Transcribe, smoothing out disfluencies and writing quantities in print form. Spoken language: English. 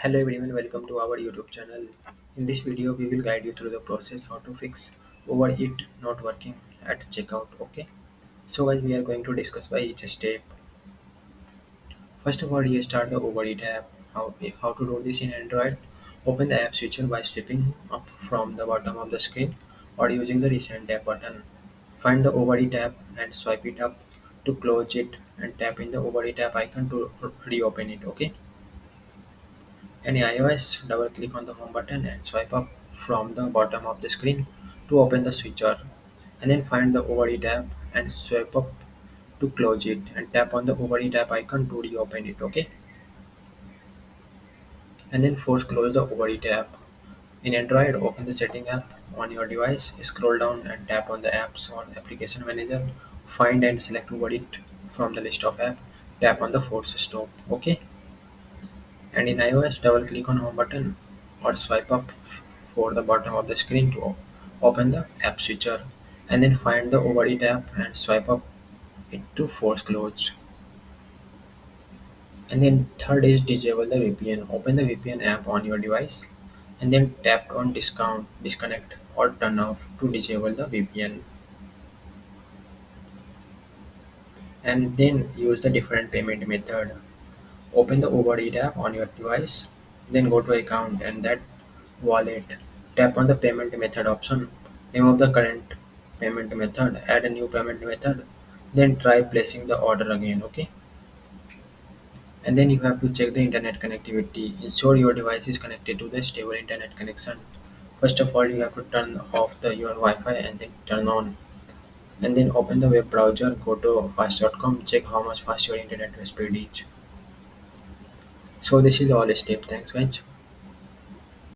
Hello everyone, welcome to our YouTube channel. In this video, we will guide you through the process how to fix overheat not working at checkout. Okay, so guys, we are going to discuss by each step. First of all, you start the overheat app. How to do this in Android? Open the app switcher by swiping up from the bottom of the screen or using the recent tab button. Find the overheat app and swipe it up to close it and tap in the overheat app icon to reopen it. Okay. In iOS, double-click on the Home button and swipe up from the bottom of the screen to open the switcher, and then find the Overeat app and swipe up to close it, and tap on the Overeat app icon to reopen it. Okay, and then force close the Overeat app. In Android, open the Setting app on your device, scroll down and tap on the Apps or Application Manager. Find and select Overeat from the list of apps. Tap on the Force Stop. Okay. And in iOS, double-click on Home button or swipe up for the bottom of the screen to open the app switcher, and then find the Overeat app and swipe up it to force closed. And then third is disable the VPN. Open the VPN app on your device and then tap on disconnect or turn off to disable the VPN. And then use the different payment method. Open the Overeat app on your device, then go to account and that wallet. Tap on the payment method option. Remove the current payment method, add a new payment method, then try placing the order again. Okay. And then you have to check the internet connectivity. Ensure your device is connected to the stable internet connection. First of all, you have to turn off your Wi-Fi and then turn on. And then open the web browser, go to fast.com, check how much fast your internet speed is. So this is all step. Thanks guys.